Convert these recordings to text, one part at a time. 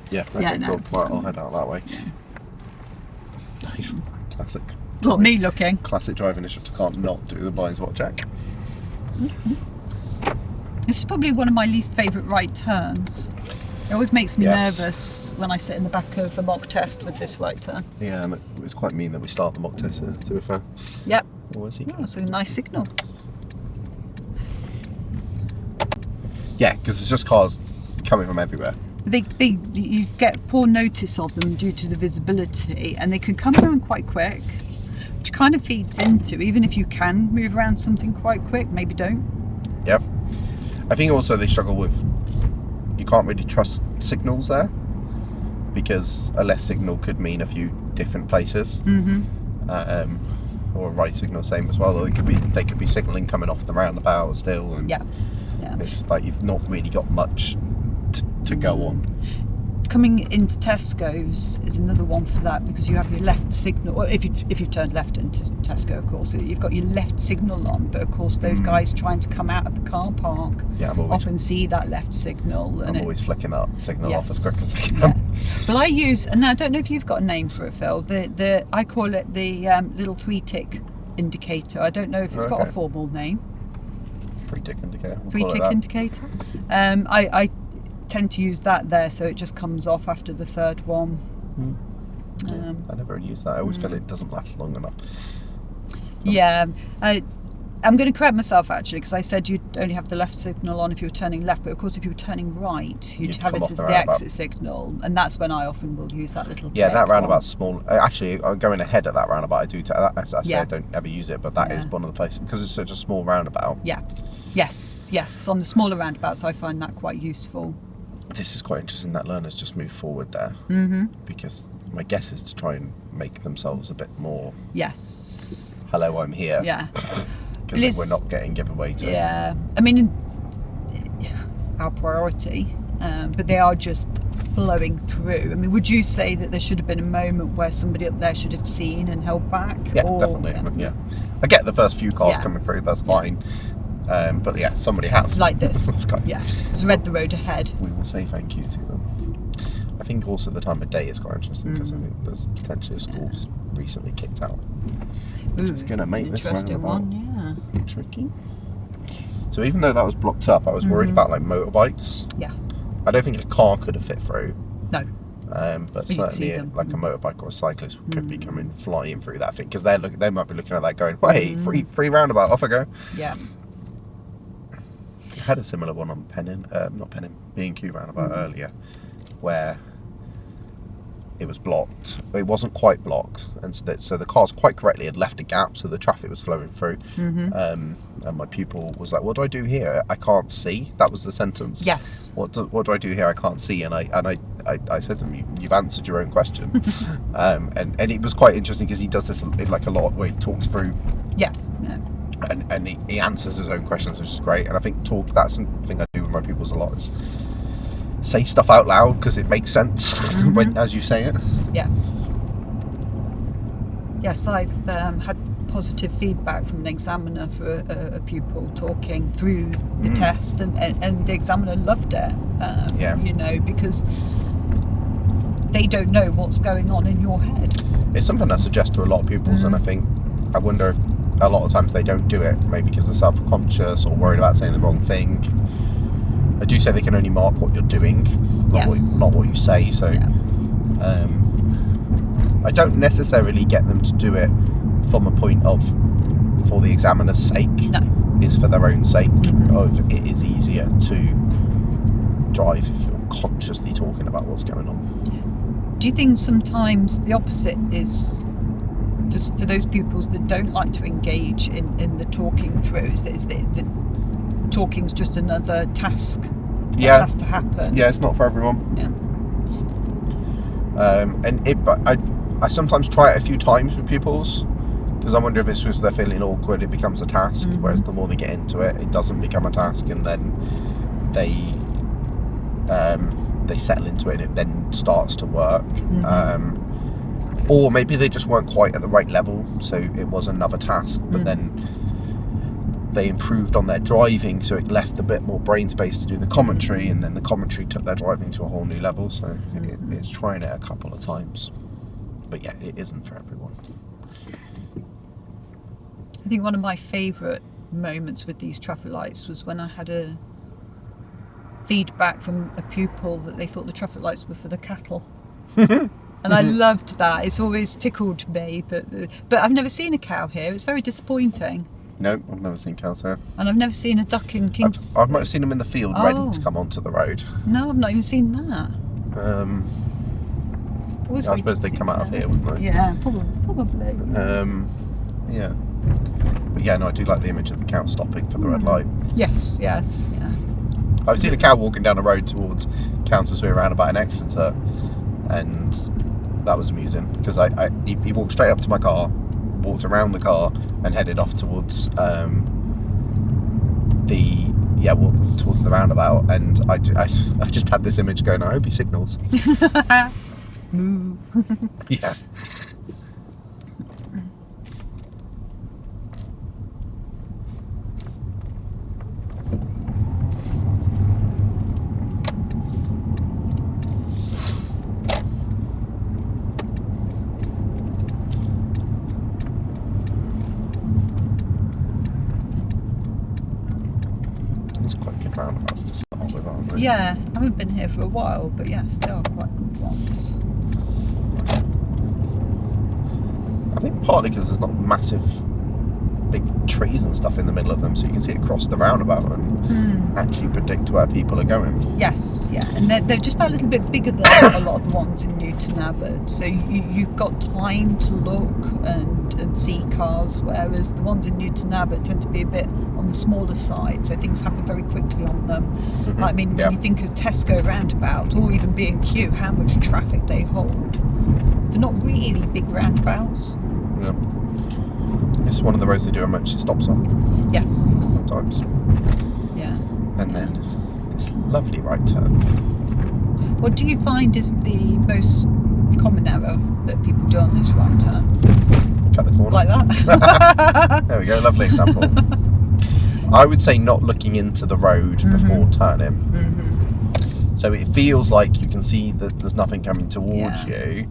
Yeah, okay, Yeah, no. cool. Right, I'll head out that way. Nice. Classic. What, me looking? Classic driving is just I can't not do the blind spot check. This is probably one of my least favourite right turns. It always makes me Yes. nervous when I sit in the back of a mock test with this right turn. Yeah, and it's quite mean that we start the mock test here, to be fair. Yep. Oh, where's he? Oh, it's a nice signal. Yeah, because there's just cars coming from everywhere. You get poor notice of them due to the visibility, and they can come around quite quick, which kind of feeds into, even if you can move around something quite quick, maybe don't. Yep. I think also they struggle with, you can't really trust signals there, because a left signal could mean a few different places. Or a right signal same as well. They could be signalling coming off the roundabout still, and Yeah. it's like you've not really got much to go on. Coming into Tesco's is another one for that, because you have your left signal. Well, if you've turned left into Tesco, of course, you've got your left signal on, but of course those guys trying to come out of the car park often see that left signal, and I'm always flicking that signal off as quick as I can. Yeah. Well, I use, and I don't know if you've got a name for it, Phil. I call it the little 3-tick indicator. I don't know if it's got a formal name. 3-tick indicator. 3-tick indicator. I tend to use that there, so it just comes off after the third one. I never use that. I always feel it doesn't last long enough. I'm going to correct myself actually, because I said you'd only have the left signal on if you were turning left, but of course if you were turning right, you'd have it as the exit signal, and that's when I often will use that little tick. That roundabout's small. Actually, I'm going ahead at that roundabout. I do. I say I don't ever use it, but that is one of the places, because it's such a small roundabout. Yes. On the smaller roundabouts, I find that quite useful. This is quite interesting that learners just move forward there, because my guess is to try and make themselves a bit more. Yes. Hello, I'm here. Yeah. Because we're not getting giveaway to. Yeah. I mean, our priority, but they are just flowing through. I mean, would you say that there should have been a moment where somebody up there should have seen and held back? Yeah, definitely. Yeah. I get the first few cars coming through. That's fine. But yeah, somebody has. Like this. Yes. It's read the road ahead. We will say thank you to them. I think also the time of day is quite interesting, because I think there's potentially a school's recently kicked out. Ooh, It's going to make this interesting one, tricky. So even though that was blocked up, I was worried about like motorbikes. Yes. I don't think a car could have fit through. No. But certainly like a motorbike or a cyclist could be coming flying through that thing, because they might be looking at that going, wait, free roundabout, off I go. Yeah. I had a similar one on B&Q roundabout earlier, where it was blocked. It wasn't quite blocked, and so the cars quite correctly had left a gap, so the traffic was flowing through. And my pupil was like, "What do I do here? I can't see." That was the sentence. Yes. What do I do here? I can't see. And I said to him, "You've answered your own question." And it was quite interesting, because he does this like a lot, where he talks through. Yeah. And he answers his own questions, which is great. And I think that's something I do with my pupils a lot, is say stuff out loud, because it makes sense as you say it. Yeah. Yes, I've had positive feedback from an examiner for a pupil talking through the test, and the examiner loved it. Because they don't know what's going on in your head. It's something I suggest to a lot of pupils, and I wonder if a lot of times they don't do it, maybe because they're self-conscious or worried about saying the wrong thing. I do say they can only mark what you're doing, not what you say. So I don't necessarily get them to do it from a point of for the examiner's sake. No. It's for their own sake. Of it is easier to drive if you're consciously talking about what's going on. Do you think sometimes the opposite is for those pupils that don't like to engage in the talking through? Is the talking's just another task that has to happen? Yeah, it's not for everyone. Yeah. I sometimes try it a few times with pupils, because I wonder if it's because they're feeling awkward, it becomes a task, whereas the more they get into it, it doesn't become a task, and then they settle into it, and it then starts to work. Or maybe they just weren't quite at the right level, so it was another task, but then they improved on their driving, so it left a bit more brain space to do the commentary, and then the commentary took their driving to a whole new level. So it's trying it a couple of times, but yeah, it isn't for everyone. I think one of my favourite moments with these traffic lights was when I had a feedback from a pupil that they thought the traffic lights were for the cattle. And I loved that. It's always tickled me, but I've never seen a cow here. It's very disappointing. No, I've never seen cows here. And I've never seen a duck in Kings. I've not seen them in the field ready to come onto the road. No, I've not even seen that. I suppose they come out of here, wouldn't they? Yeah, probably. Yeah. But yeah, no, I do like the image of the cow stopping for the red light. Yes, yeah. I've seen a cow walking down the road towards Countersway roundabout in Exeter, and that was amusing because he walked straight up to my car, walked around the car, and headed off towards towards the roundabout. And I just had this image going, I hope he signals. Yeah. Roundabouts to start with, aren't they? Yeah, I haven't been here for a while, but yes, they are quite good ones. I think partly because there's not massive big trees and stuff in the middle of them, so you can see across the roundabout and actually predict where people are going. Yes, yeah, and they're just that little bit bigger than a lot of the ones in Newton Abbot, so you've got time to look and see cars, whereas the ones in Newton Abbot tend to be a bit on the smaller side, so things happen very quickly on them. Like, I mean, when you think of Tesco roundabout or even B&Q, how much traffic they hold. They're not really big roundabouts. Yeah. This is one of the roads they do emergency stops on. Yes. Sometimes. Yeah. And then this lovely right turn. What do you find is the most common error that people do on this right turn? Cut the corner. Like that? There we go, lovely example. I would say not looking into the road before turning. So it feels like you can see that there's nothing coming towards you,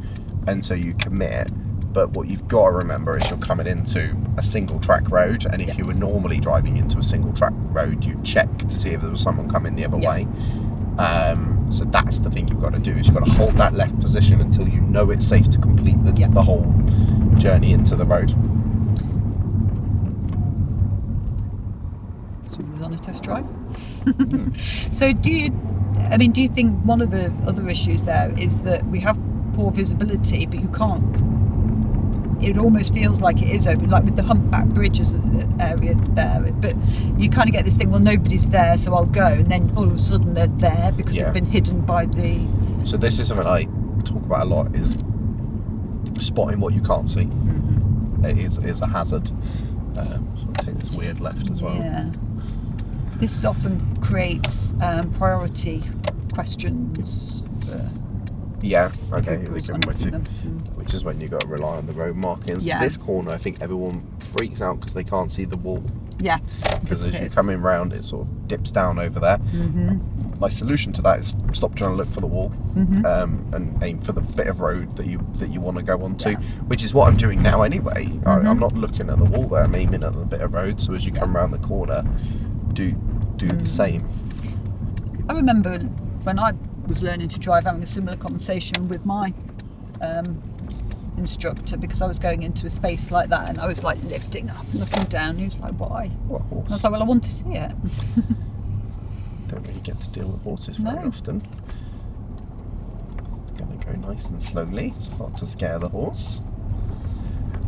and so you commit. But what you've got to remember is you're coming into a single track road, and if you were normally driving into a single track road, you'd check to see if there was someone coming the other way. So that's the thing you've got to do, is you've got to hold that left position until you know it's safe to complete the whole journey into the road. So we was on a test drive. So do you think one of the other issues there is that we have poor visibility, but you can't, it almost feels like it is open, like with the humpback bridges area there, but you kind of get this thing, well, nobody's there, so I'll go, and then all of a sudden they're there because they've been hidden by the... So this is something I talk about a lot, is spotting what you can't see. It is a hazard. So I take this weird left as well. Yeah. This often creates priority questions for... Yeah, okay, which is when you've got to rely on the road markings. This corner, I think everyone freaks out because they can't see the wall. Yeah. Because as you're coming round, it sort of dips down over there. My solution to that is stop trying to look for the wall, and aim for the bit of road that you want to go onto, which is what I'm doing now anyway. I'm not looking at the wall there, I'm aiming at the bit of road, so as you come around the corner, do the same. I remember when I was learning to drive, having a similar conversation with my instructor, because I was going into a space like that and I was like lifting up and looking down. He was like, why? What horse? And I was like, well, I want to see it. Don't really get to deal with horses very often. It's going to go nice and slowly, not to scare the horse.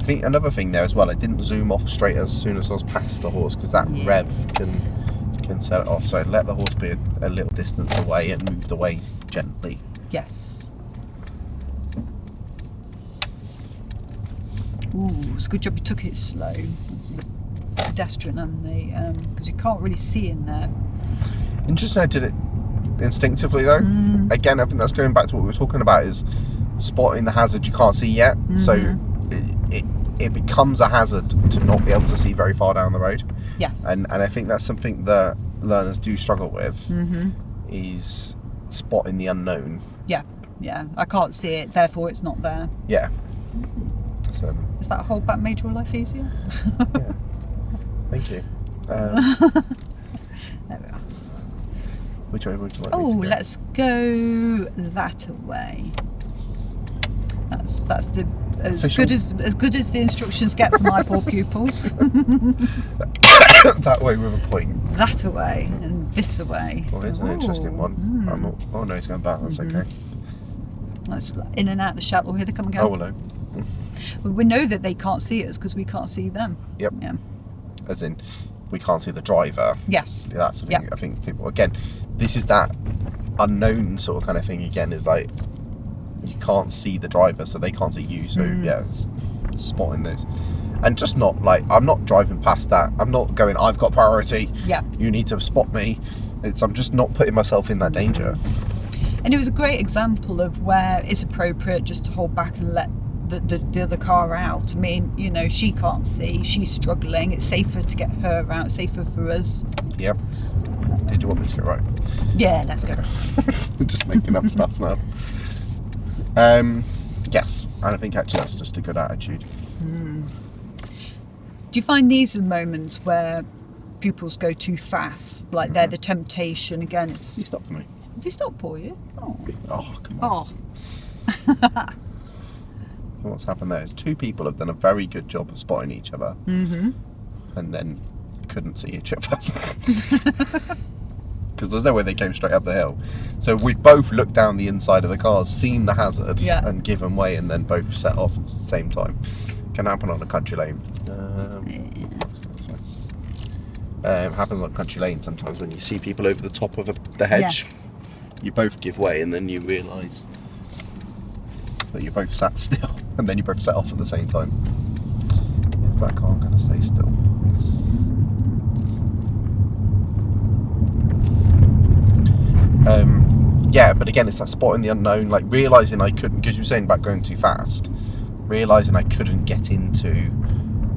I think another thing there as well, I didn't zoom off straight as soon as I was past the horse, because that rev can set it off, so I let the horse be a little distance away and moved away gently. Yes. Ooh, it's a good job you took it slow, the pedestrian and the because you can't really see in there. Interesting, I did it instinctively though. Again, I think that's going back to what we were talking about, is spotting the hazard you can't see yet. So it becomes a hazard to not be able to see very far down the road. Yes. And I think that's something that learners do struggle with, is spotting the unknown. Yeah, I can't see it, therefore it's not there. Yeah. So, has that hold back made your life easier? Yeah. Thank you. There we are. Which way would you like Oh, me to go? let's go that way. That's the as good as the instructions get for my poor pupils. That way with a point. That away and this away. Well, here's an interesting one. Oh no, it's going back. That's okay. That's in and out the shuttle. Here they come again. Oh, hello. Well, we know that they can't see us because we can't see them. Yep. Yeah. As in, we can't see the driver. Yes. Yeah, that's the thing. I think people, again, this is that unknown sort of kind of thing again, is like, you can't see the driver, so they can't see you. So yeah, it's spotting those. And just not like, I'm not driving past that. I'm not going, I've got priority. Yeah. You need to spot me. I'm just not putting myself in that danger. And it was a great example of where it's appropriate just to hold back and let the other car out. I mean, you know, she can't see, she's struggling. It's safer to get her out, safer for us. Yep. Did you want me to go right? Yeah, let's go. I'm just making up stuff now. Yes, and I think actually that's just a good attitude. Do you find these are moments where pupils go too fast? Like they're the temptation again. It's. You stop for me. Has he stopped for you? Oh, come on. Oh. What's happened there is two people have done a very good job of spotting each other, and then couldn't see each other because there's no way they came straight up the hill. So we've both looked down the inside of the cars, seen the hazard, and given way, and then both set off at the same time. Can happen on a country lane. Happens on country lane sometimes when you see people over the top of the hedge. You both give way, and then you realise that you both sat still, and then you both set off at the same time. Is that car going to stay still? Yeah, but again, it's that spotting the unknown, like realising I couldn't, because you were saying about going too fast, realising I couldn't get into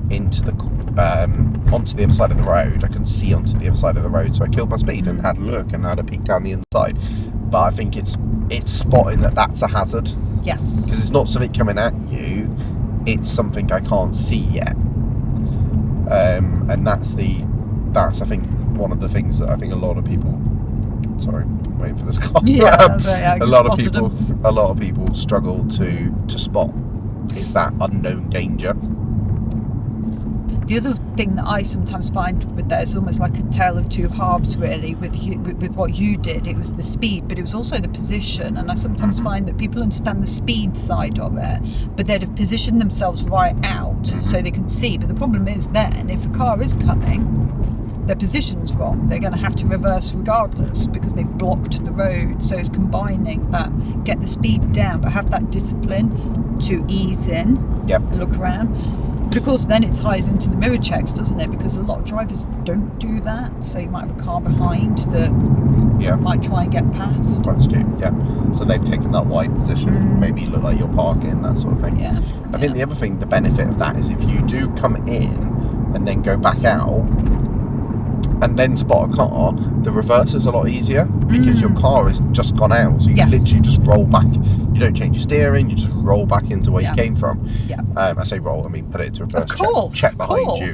the onto the other side of the road. I couldn't see onto the other side of the road, so I killed my speed and had a look and had a peek down the inside. But I think it's spotting that's a hazard. Yes. Because it's not something coming at you, it's something I can't see yet. And that's I think one of the things that I think a lot of people. Sorry, waiting for this car. A lot of people struggle to spot is that unknown danger. The other thing that I sometimes find with that is almost like a tale of two halves, really. With what you did, it was the speed, but it was also the position. And I sometimes find that people understand the speed side of it, but they'd have positioned themselves right out so they can see. But the problem is then, if a car is coming, their position's wrong, they're going to have to reverse regardless because they've blocked the road. So it's combining that, get the speed down, but have that discipline to ease in and look around. But of course then it ties into the mirror checks, doesn't it? Because a lot of drivers don't do that. So you might have a car behind that might try and get past. That's true, So they've taken that wide position, maybe you look like you're parking, that sort of thing. I think the other thing, the benefit of that is if you do come in and then go back out and then spot a car, the reverse is a lot easier because your car has just gone out, so you literally just roll back. You don't change your steering, you just roll back into where you came from. I say roll, I mean put it into reverse, check behind you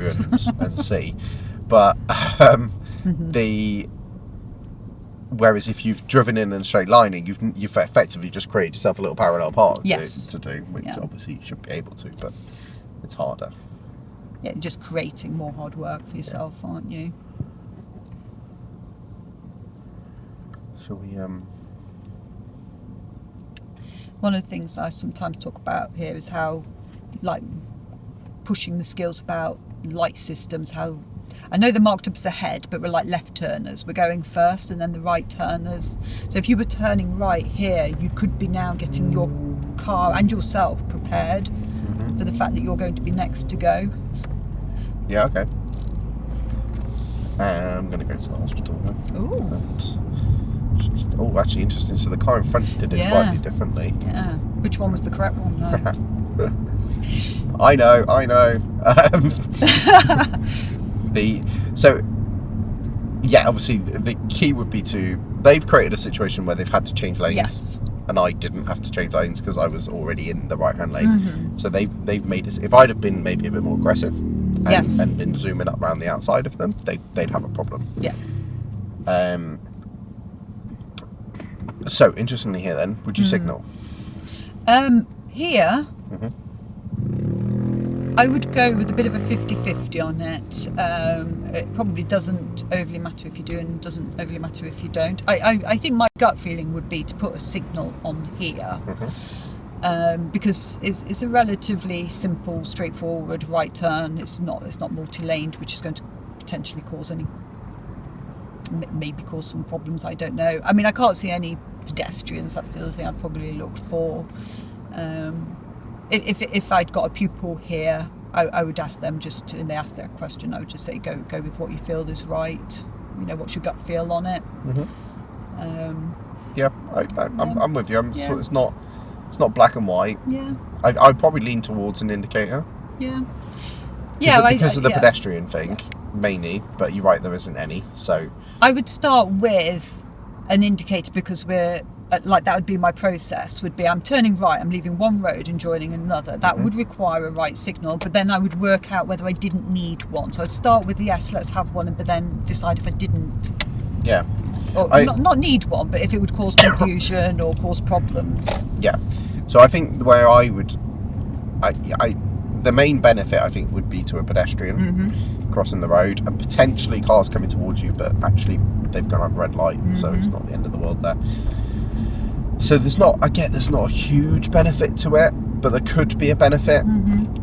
and see. But whereas if you've driven in a straight line, you've effectively just created yourself a little parallel park to do, which obviously you should be able to, but it's harder. Yeah, just creating more hard work for yourself, aren't you? Shall we One of the things I sometimes talk about here is how, like, pushing the skills about light systems, how I know they're marked up as ahead, but we're like left turners. We're going first and then the right turners. So if you were turning right here, you could be now getting your car and yourself prepared for the fact that you're going to be next to go. Yeah, okay. I'm going to go to the hospital now. Oh, actually interesting. So the car in front did it slightly differently. Yeah. Which one was the correct one, though? I know. So yeah, obviously the key would be they've created a situation where they've had to change lanes. Yes. And I didn't have to change lanes because I was already in the right-hand lane. Mm-hmm. So they've made it. If I'd have been maybe a bit more aggressive and been zooming up around the outside of them, they'd have a problem. Yeah. So interestingly here then, would you signal? Here, Mm-hmm. I would go with a bit of a 50-50 on it. It probably doesn't overly matter if you do and doesn't overly matter if you don't. I think my gut feeling would be to put a signal on here. Mm-hmm. Because it's a relatively simple, straightforward right turn. It's not multi-laned, which is going to potentially maybe cause some problems. I don't know. I mean, I can't see any pedestrians. That's the other thing I'd probably look for. If I'd got a pupil here, I would ask them and they ask that question, I would just say go with what you feel is right. You know, what's your gut feel on it? Mm-hmm. I'm with you. So it's not black and white. Yeah. I'd probably lean towards an indicator. Yeah. Because of the pedestrian thing, mainly. But you're right, there isn't any. So I would start with an indicator because that would be my process. Would be I'm turning right, I'm leaving one road and joining another. That would require a right signal, but then I would work out whether I didn't need one. So I'd start with yes, let's have one, but then decide if I didn't. Yeah. Or not need one, but if it would cause confusion or cause problems. Yeah. So I think where I would, the main benefit I think would be to a pedestrian crossing the road and potentially cars coming towards you, but actually they've gone over red light, so it's not the end of the world there. So there's not a huge benefit to it, but there could be a benefit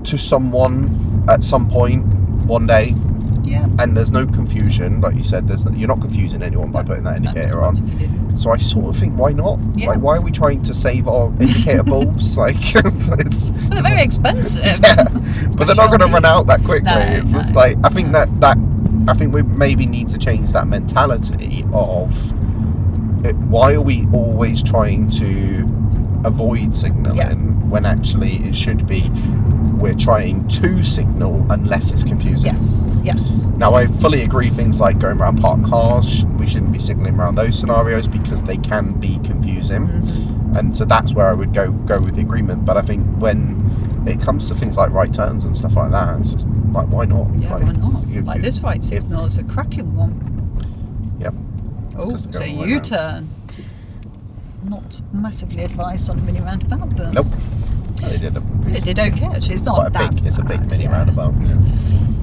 to someone at some point one day. Yeah. And there's no confusion, like you said. You're not confusing anyone by putting that indicator on. So I sort of think, why not? Yeah. Like, why are we trying to save our indicator bulbs? Like, they're very expensive. Yeah, but they're not going to run out that quickly. No, it's just like I think I think we maybe need to change that mentality of why are we always trying to avoid signalling when actually it should be we're trying to signal unless it's confusing. Yes. Now I fully agree things like going around parked cars, we shouldn't be signalling around those scenarios because they can be confusing. And so that's where I would go with the agreement. But I think when it comes to things like right turns and stuff like that, it's just like, why not? Yeah, why not? This right signal is a cracking one. Yep. Oh, it's a U-turn. Not massively advised on a mini roundabout, but nope. It did okay actually. It's not that bad. It's a big mini roundabout. Yeah.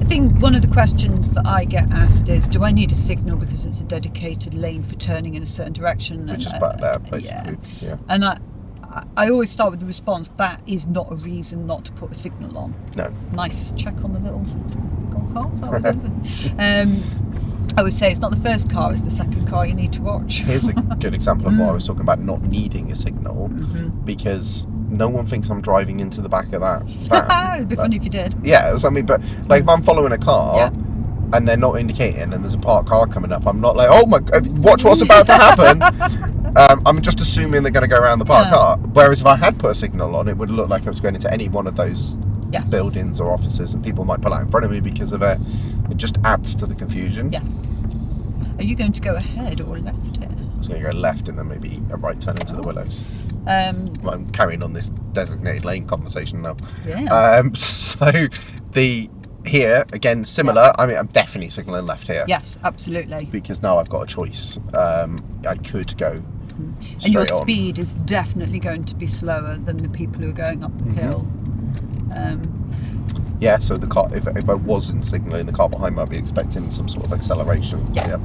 I think one of the questions that I get asked is, do I need a signal because it's a dedicated lane for turning in a certain direction? Which is back there, basically. Yeah. And I always start with the response, that is not a reason not to put a signal on. No. Nice check on the little golf cart. I would say it's not the first car, it's the second car you need to watch. Here's a good example of what I was talking about, not needing a signal, because no one thinks I'm driving into the back of that van. It'd be funny if you did. Yeah, but if I'm following a car and they're not indicating and there's a parked car coming up, I'm not like, oh my God, watch what's about to happen. I'm just assuming they're going to go around the parked car. Whereas if I had put a signal on, it would look like I was going into any one of those buildings or offices, and people might pull out in front of me because of it. It just adds to the confusion. Yes. Are you going to go ahead or left here? I was going to go left and then maybe a right turn into the Willows. I'm carrying on this designated lane conversation now. Yeah. So here again similar. I mean, I'm definitely signalling left here. Yes, absolutely. Because now I've got a choice. I could go. And your speed is definitely going to be slower than the people who are going up the hill. Yeah, so the car, if I wasn't signalling the car behind me, I'd be expecting some sort of acceleration. Yes. Yeah.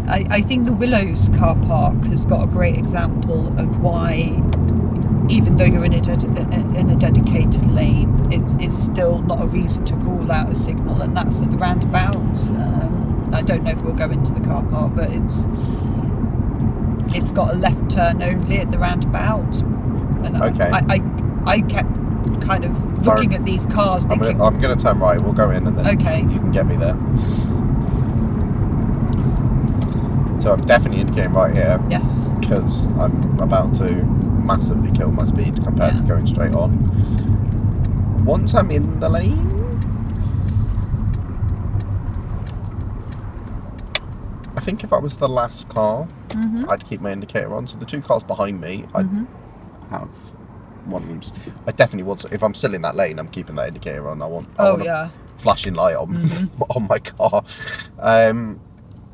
I think the Willows car park has got a great example of why, even though you're in a dedicated lane, it's still not a reason to rule out a signal, and that's at the roundabout. I don't know if we'll go into the car park, but it's got a left turn only at the roundabout. And I kept kind of looking at these cars thinking, I'm going to turn right, we'll go in and then you can get me there. So I'm definitely indicating right here. Yes. Because I'm about to massively kill my speed compared to going straight on. Once I'm in the lane, think if I was the last car, Mm-hmm. I'd keep my indicator on. So the 2 cars behind me, I'd Mm-hmm. have one of them. I definitely want to, if I'm still in that lane, I'm keeping that indicator on. I want a flashing light on on my car.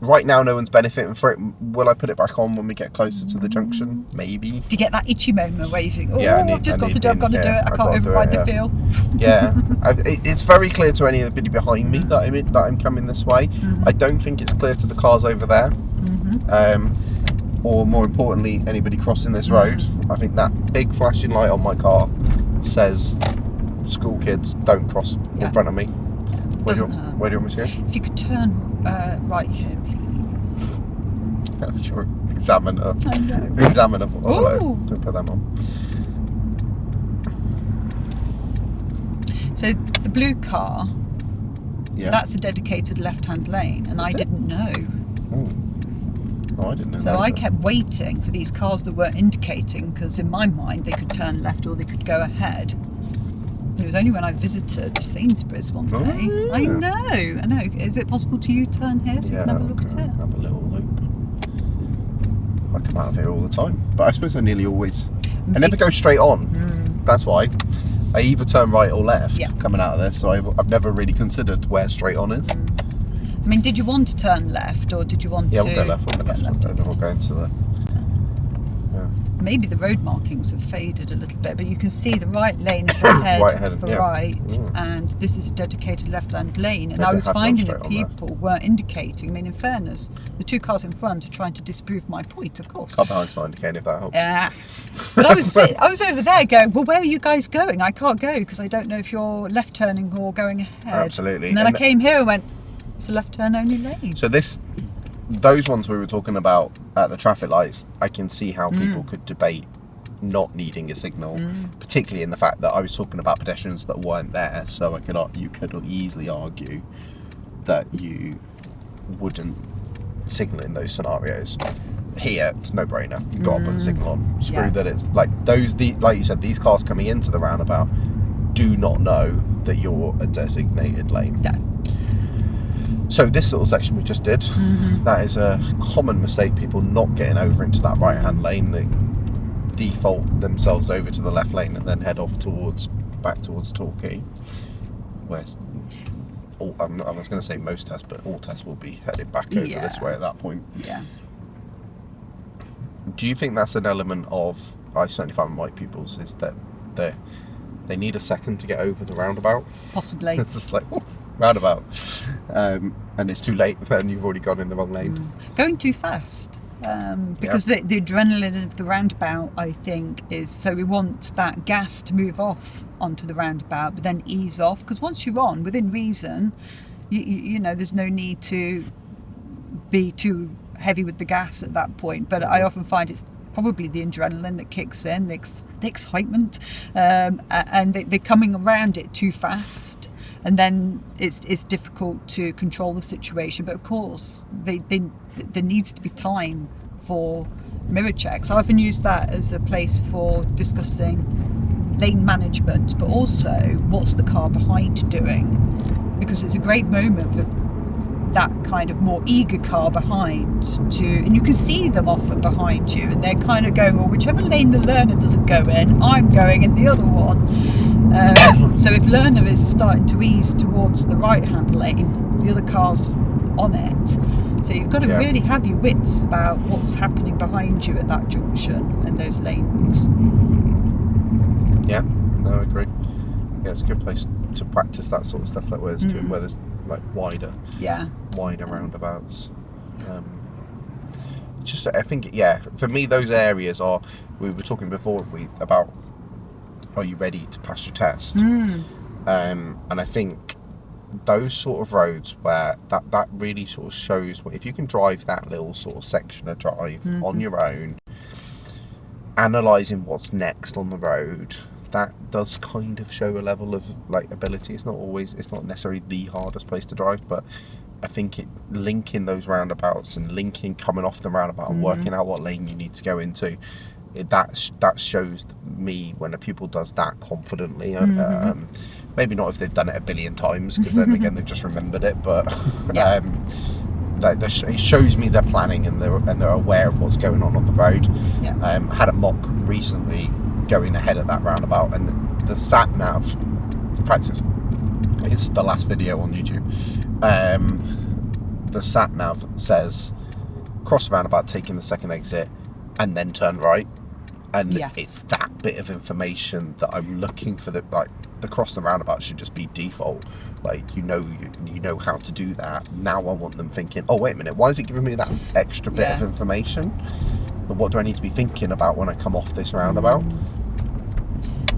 Right now, no one's benefiting for it. Will I put it back on when we get closer to the junction? Maybe. Do you get that itchy moment where you think, oh, Yeah, I've just got to do it, I've got to do it, I can't override the feel? Yeah, it's very clear to anybody behind me that I'm coming this way. I don't think it's clear to the cars over there. Or more importantly, anybody crossing this road. I think that big flashing light on my car says, school kids, don't cross in front of me. Where do you want me to go? If you could turn right here, please. That's your examiner. I know. Examiner. Oh, don't put them on. So the blue car, that's a dedicated left-hand lane, and I didn't know. Oh, I didn't know. So I kept waiting for these cars that weren't indicating, because in my mind they could turn left or they could go ahead. It was only when I visited Sainsbury's one day. I know. Is it possible to U-turn here so you can have a look at it? Have a little loop. I come out of here all the time, but I suppose I nearly always. I never go straight on. That's why. I either turn right or left coming out of this, so I've never really considered where straight on is. I mean, did you want to turn left or did you want to? Yeah, we'll go left. We'll go into the. Maybe the road markings have faded a little bit, but you can see the right lane is ahead right, and this is a dedicated left-hand lane. And I was finding that people weren't indicating. I mean, in fairness, the 2 cars in front are trying to disprove my point, of course. Car behind's not indicating, if that helps. Yeah, but I was over there going, well, where are you guys going? I can't go because I don't know if you're left turning or going ahead. Absolutely. And then I came here and went, it's a left turn only lane. So those ones we were talking about at the traffic lights, I can see how people could debate not needing a signal, particularly in the fact that I was talking about pedestrians that weren't there. So you could easily argue that you wouldn't signal in those scenarios. Here, it's no brainer. You've got to put the signal on. Screw that it's like like you said, these cars coming into the roundabout do not know that you're a designated lane. No. So this little section we just did, that is a common mistake, people not getting over into that right-hand lane. They default themselves over to the left lane and then head off back towards Torquay. Where I was going to say most tests, but all tests will be headed back over this way at that point. Yeah. Do you think that's an element of, I certainly find with my pupils, is that they need a second to get over the roundabout? Possibly. It's just like, roundabout, and it's too late and you've already gone in the wrong lane. Going too fast, because the adrenaline of the roundabout, I think, is, so we want that gas to move off onto the roundabout but then ease off, because once you're on within reason, you know, there's no need to be too heavy with the gas at that point. But I often find it's probably the adrenaline that kicks in, the excitement, and they're coming around it too fast. And then it's difficult to control the situation. But of course, there needs to be time for mirror checks. I often use that as a place for discussing lane management, but also what's the car behind doing, because it's a great moment for that kind of more eager car behind and you can see them often behind you, and they're kind of going, well, whichever lane the learner doesn't go in, I'm going in the other one. So if learner is starting to ease towards the right hand lane, the other car's on it. So you've got to really have your wits about what's happening behind you at that junction and those lanes. Yeah, no, I agree. Yeah, it's a good place to practice that sort of stuff, like where there's like wider roundabouts. Just, I think, for me, those areas are, we were talking before about, are you ready to pass your test? And I think those sort of roads where that really sort of shows, if you can drive that little sort of section of drive on your own, analysing what's next on the road, that does kind of show a level of like ability. It's not necessarily the hardest place to drive, but I think linking those roundabouts and coming off the roundabout and working out what lane you need to go into, that shows me when a pupil does that confidently. Maybe not if they've done it a billion times, because then again they've just remembered it, but it shows me they're planning and they're aware of what's going on the road. Yeah. Had a mock recently going ahead of that roundabout, and the sat nav. In fact, it's the last video on YouTube. The sat nav says cross the roundabout, taking the second exit, and then turn right. And yes. It's that bit of information that I'm looking for. The cross the roundabout should just be default. Like, you know how to do that. Now I want them thinking, oh wait a minute, why is it giving me that extra bit of information? And what do I need to be thinking about when I come off this roundabout?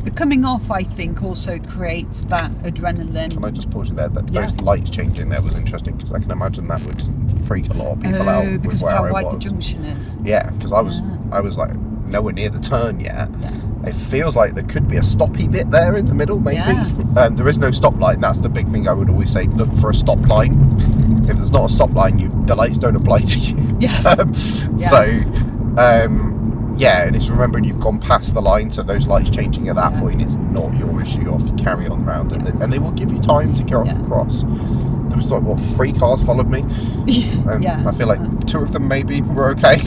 The coming off, I think, also creates that adrenaline. Can I just pause you there? Those lights changing there was interesting, because I can imagine that would freak a lot of people out with where I was. Because of how wide the junction is. Yeah, because I was like nowhere near the turn yet. Yeah. It feels like there could be a stoppy bit there in the middle, maybe. Yeah. There is no stop line. That's the big thing I would always say. Look for a stop line. If there's not a stop line, the lights don't apply to you. Yes. So, and it's remembering you've gone past the line, so those lights changing at that point is not your issue. You have to carry on round, and they will give you time to get across. There was like 3 cars followed me. I feel like 2 of them maybe were okay.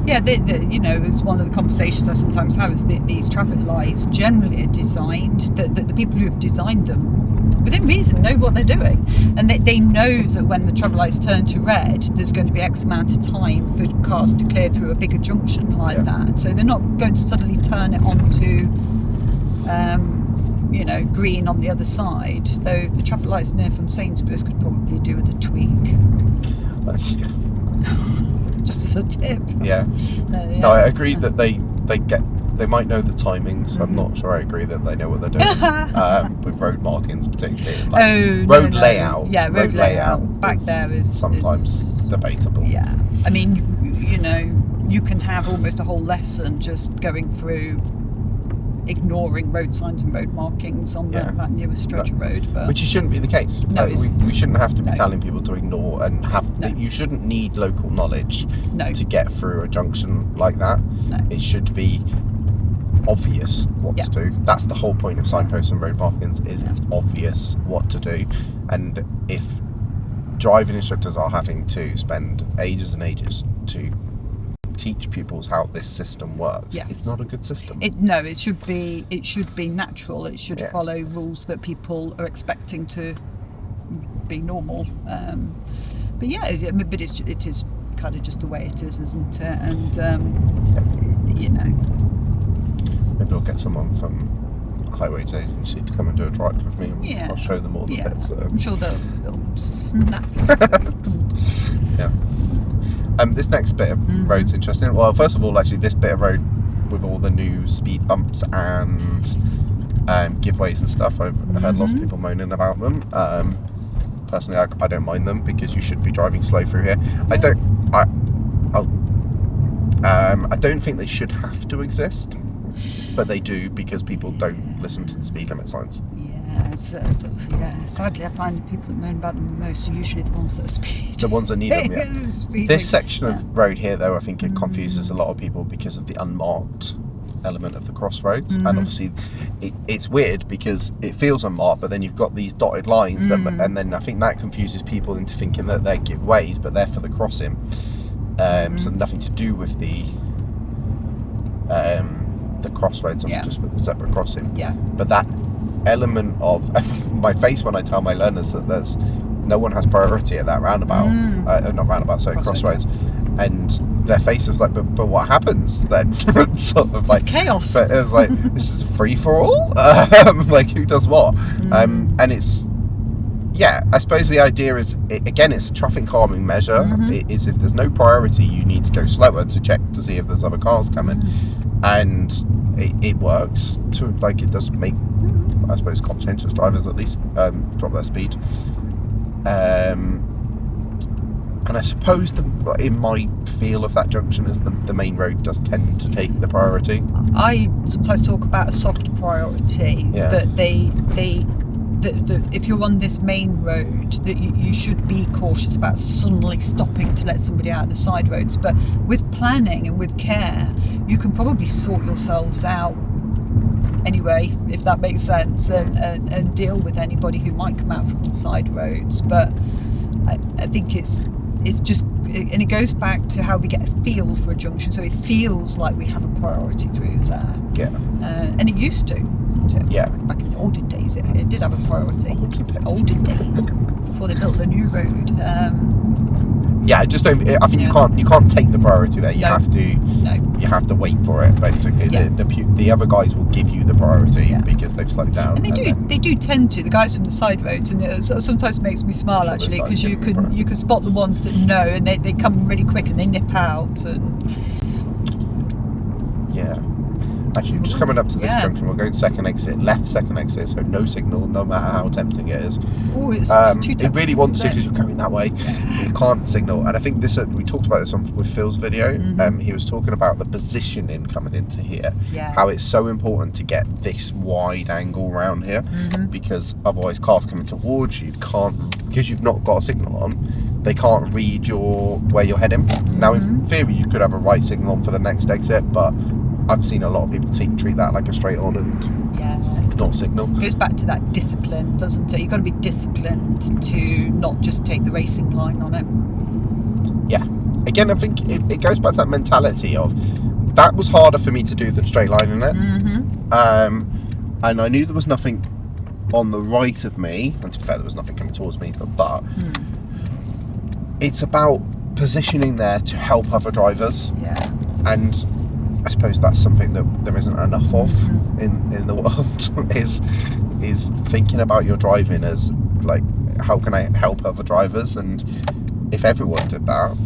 Yeah, it was one of the conversations I sometimes have, is that these traffic lights generally are designed, that the people who have designed them, within reason, know what they're doing. And they know that when the traffic lights turn to red, there's going to be X amount of time for cars to clear through a bigger junction like that. So they're not going to suddenly turn it onto, green on the other side. Though the traffic lights near from Sainsbury's could probably do with a tweak. Just as a tip. No, I agree that they might know the timings. I'm not sure I agree that they know what they're doing with road markings, particularly road layout. Yeah, road layout back there is sometimes debatable. Yeah, I mean, you can have almost a whole lesson just going through ignoring road signs and road markings on that newest stretch of road, but which shouldn't be the case. No, we shouldn't have to be telling people to ignore and have. You shouldn't need local knowledge to get through a junction like that. No. It should be obvious what to do. That's the whole point of signposts and road markings. It's obvious what to do, and if driving instructors are having to spend ages and ages to teach pupils how this system works, it's not a good system. It should be natural. It should follow rules that people are expecting to be normal. But it is kind of just the way it is, isn't it? And maybe I'll get someone from Highways Agency to come and do a drive with me, and I'll show them all the bits. I'm sure they'll snap. This next bit of road's interesting. Well, first of all, actually, this bit of road with all the new speed bumps and giveaways and stuff, I've heard lots of people moaning about them. Personally, I don't mind them, because you should be driving slow through here. I don't think they should have to exist, but they do, because people don't listen to the speed limit signs. Sadly, I find the people that moan about them the most are usually the ones that are speeding. The ones that need them, This section of road here, though, I think it confuses a lot of people because of the unmarked element of the crossroads. And obviously, it's weird because it feels unmarked, but then you've got these dotted lines, and then I think that confuses people into thinking that they're giveaways, but they're for the crossing. So nothing to do with the crossroads, just for the separate crossing. But that element of my face when I tell my learners that there's no one has priority at that roundabout, not roundabout, sorry, crossroads, and their face is like, but what happens then? Sort of like it's chaos. But it was like, this is free for all. Like, who does what? And it's I suppose the idea is, again, it's a traffic calming measure. It is, if there's no priority, you need to go slower to check to see if there's other cars coming, and it works to, like, it does make, I suppose, conscientious drivers at least drop their speed. And I suppose in my feel of that junction is the main road does tend to take the priority. I sometimes talk about a soft priority, that that if you're on this main road, that you should be cautious about suddenly stopping to let somebody out of the side roads. But with planning and with care, you can probably sort yourselves out anyway, if that makes sense, and deal with anybody who might come out from the side roads. But I think it's just, and it goes back to how we get a feel for a junction, so it feels like we have a priority through there. Yeah. And it used to. So Yeah. back in the olden days, it did have a priority. Olden days, before they built the new road. Yeah, I just don't. I think you can't take the priority there. You have to wait for it. Basically, the other guys will give you the priority because they've slowed down. And they do tend to. The guys from the side roads, and it sometimes makes me smile actually, because you can spot the ones that know, and they come really quick and they nip out. And yeah. Actually, just coming up to this junction, we're going second exit, so no signal, no matter how tempting it is. Oh, it's too tempting. It really wants to, because you're going that way, you can't signal. And I think we talked about this with Phil's video. He was talking about the positioning coming into here, how it's so important to get this wide angle around here, because otherwise cars coming towards you because you've not got a signal on, they can't read where you're heading. Now, in theory, you could have a right signal on for the next exit, but I've seen a lot of people treat that like a straight on and not signal. It goes back to that discipline, doesn't it? You've got to be disciplined to not just take the racing line on it. Yeah. Again, I think it goes back to that mentality of, that was harder for me to do than straight line in it. And I knew there was nothing on the right of me, and to be fair, there was nothing coming towards me, but it's about positioning there to help other drivers. Yeah. And I suppose that's something that there isn't enough of in the world, is thinking about your driving as like, how can I help other drivers? And if everyone did that,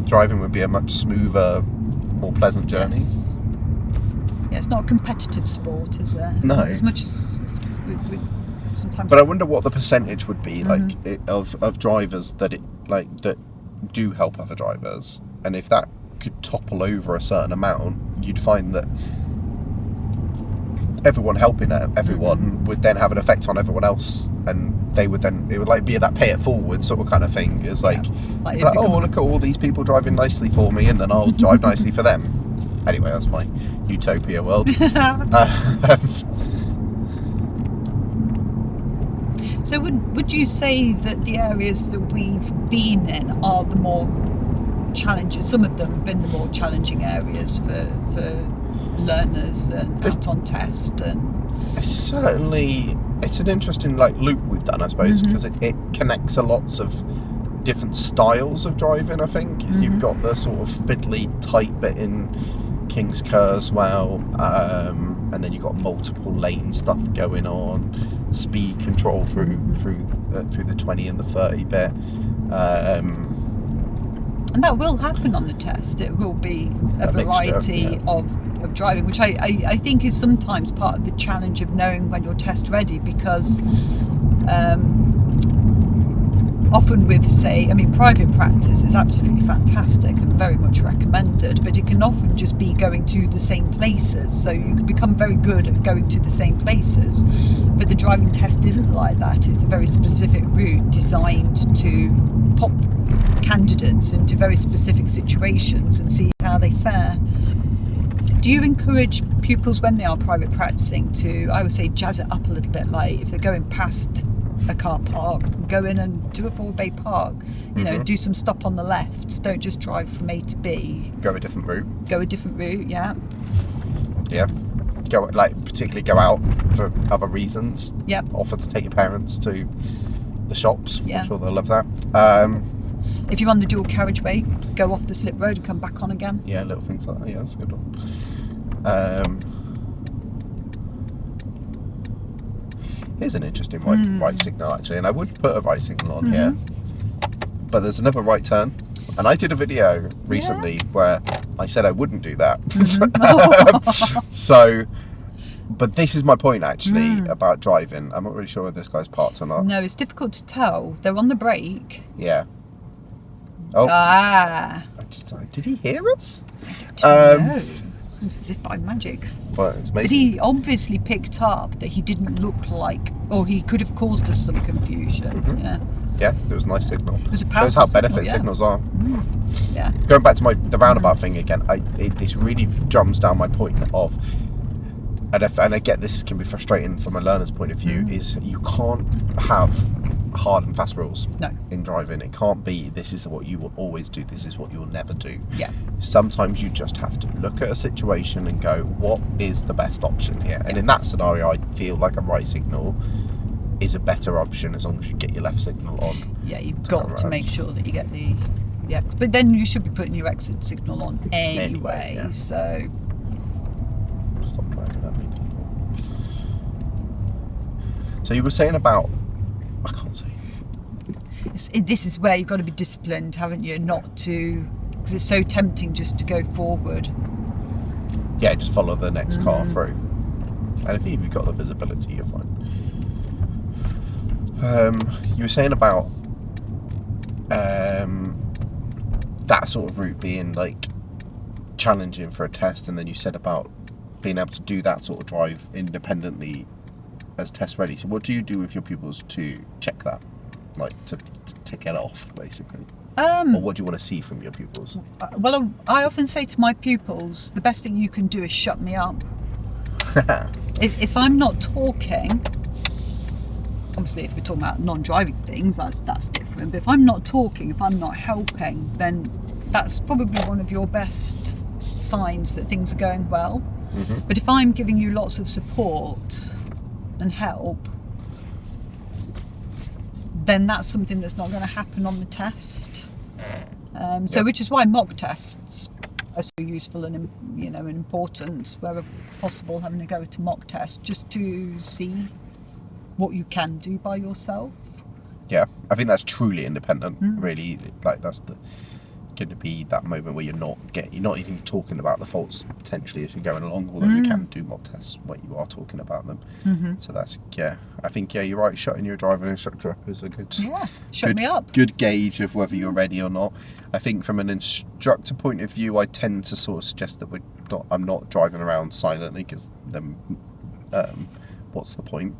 driving would be a much smoother, more pleasant journey. Yeah, it's not a competitive sport, is there? No. As much as we sometimes. But I wonder what the percentage would be of drivers that do help other drivers, and if that could topple over a certain amount, you'd find that everyone helping everyone would then have an effect on everyone else, and it would be that pay it forward sort of kind of thing. It's like oh, look at all these people driving nicely for me, and then I'll drive nicely for them. Anyway, that's my utopia world. So would you say that the areas that we've been in are the more challenging? Some of them have been the more challenging areas for learners and out on test, and it's an interesting loop we've done, I suppose, because it connects a lots of different styles of driving. I think you've got the sort of fiddly tight bit in King's Kerswell, and then you've got multiple lane stuff going on, speed control through the 20 and the 30 bit, and that will happen on the test. It will be a variety of driving, which I think is sometimes part of the challenge of knowing when you're test ready, because often with, private practice is absolutely fantastic and very much recommended, but it can often just be going to the same places. So you can become very good at going to the same places, but the driving test isn't like that. It's a very specific route designed to pop candidates into very specific situations and see how they fare. Do you encourage pupils when they are private practicing to, I would say, jazz it up a little bit, like if they're going past a car park, go in and do a full bay park, do some stop on the left, don't just drive from A to B, go a different route, yeah, go particularly go out for other reasons, offer to take your parents to the shops, I'm sure they'll love that. If you're on the dual carriageway, go off the slip road and come back on again. Yeah, little things like that. Yeah, that's a good one. Here's an interesting right signal, actually, and I would put a right signal on here, but there's another right turn, and I did a video recently where I said I wouldn't do that. But this is my point, actually, about driving. I'm not really sure if this guy's parked or not. No, it's difficult to tell. They're on the brake. Yeah. Oh. Did he hear us? I don't know. It's as if by magic. Well, it's amazing. But he obviously picked up that he didn't look like, or he could have caused us some confusion. Yeah, it was a nice signal. It was a powerful shows how benefit signals are. Yeah. Going back to the roundabout thing again, this really drums down my point of, and I get this can be frustrating from a learner's point of view, is you can't have hard and fast rules No. in driving. It can't be this is what you will always do, this is what you'll never do. Yeah. Sometimes you just have to look at a situation and go, what is the best option here? And in that scenario, I feel like a right signal is a better option as long as you get your left signal on. Yeah, you've got to make sure that you get the exit. But then you should be putting your exit signal on anyway. Yeah. So Stop driving at me, people. So you were saying about, I can't say. This is where you've got to be disciplined, haven't you? Not to, because it's so tempting just to go forward. Yeah, just follow the next car through. And I think if you've got the visibility, you're fine. You were saying about that sort of route being like challenging for a test, and then you said about being able to do that sort of drive independently as test ready. So what do you do with your pupils to check that, like to tick it off basically? Or what do you want to see from your pupils? Well, I often say to my pupils, the best thing you can do is shut me up. If I'm not talking, obviously if we're talking about non-driving things, that's different. But if I'm not talking, if I'm not helping, then that's probably one of your best signs that things are going well. But if I'm giving you lots of support and help, then that's something that's not going to happen on the test. So which is why mock tests are so useful and and important, wherever possible, having to go to mock test just to see what you can do by yourself. Yeah, I think that's truly independent. Really, like that's going to be that moment where you're not even talking about the faults potentially as you're going along, although you can do mock tests when you are talking about them. So that's I think you're right. Shutting your driving instructor up is a good me up. Good gauge of whether you're ready or not. I think from an instructor point of view, I tend to sort of suggest that I'm not driving around silently, because then what's the point?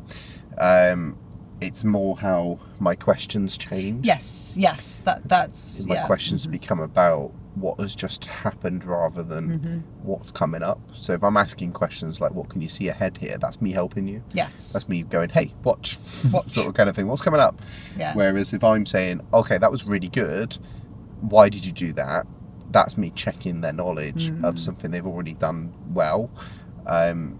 It's more how my questions change. Yes, that's my questions become about what has just happened rather than what's coming up. So if I'm asking questions like, what can you see ahead here? That's me helping you. Yes. That's me going, hey, watch. Sort of kind of thing. What's coming up? Yeah. Whereas if I'm saying, okay, that was really good, why did you do that? That's me checking their knowledge of something they've already done well.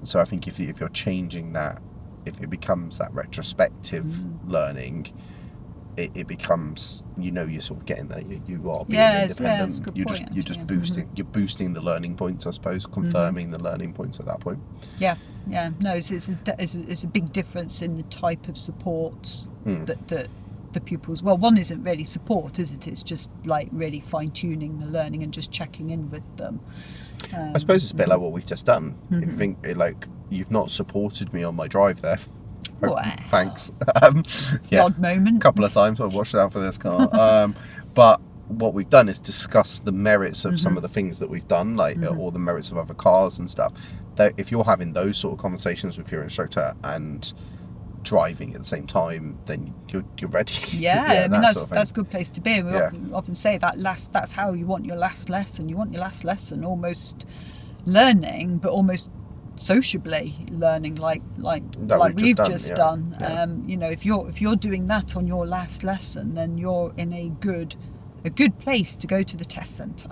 So I think if you're changing that, if it becomes that retrospective learning, it becomes, you're sort of getting there. You are being independent. You're just boosting the learning points, I suppose, confirming the learning points at that point. Yeah. No, it's a big difference in the type of support that the pupils. Well, one isn't really support, is it? It's just like really fine tuning the learning and just checking in with them. I suppose it's a bit like what we've just done. If you think like you've not supported me on my drive there. Thanks. Odd moment. A couple of times I've watched out for this car. But what we've done is discuss the merits of some of the things that we've done, like or the merits of other cars and stuff. That if you're having those sort of conversations with your instructor and driving at the same time, then you're ready. I mean that's a good place to be. And we often say that's how you want your last lesson. You want your last lesson almost learning, but almost sociably learning, like we've just done. If you're doing that on your last lesson, then you're in a good place to go to the test centre.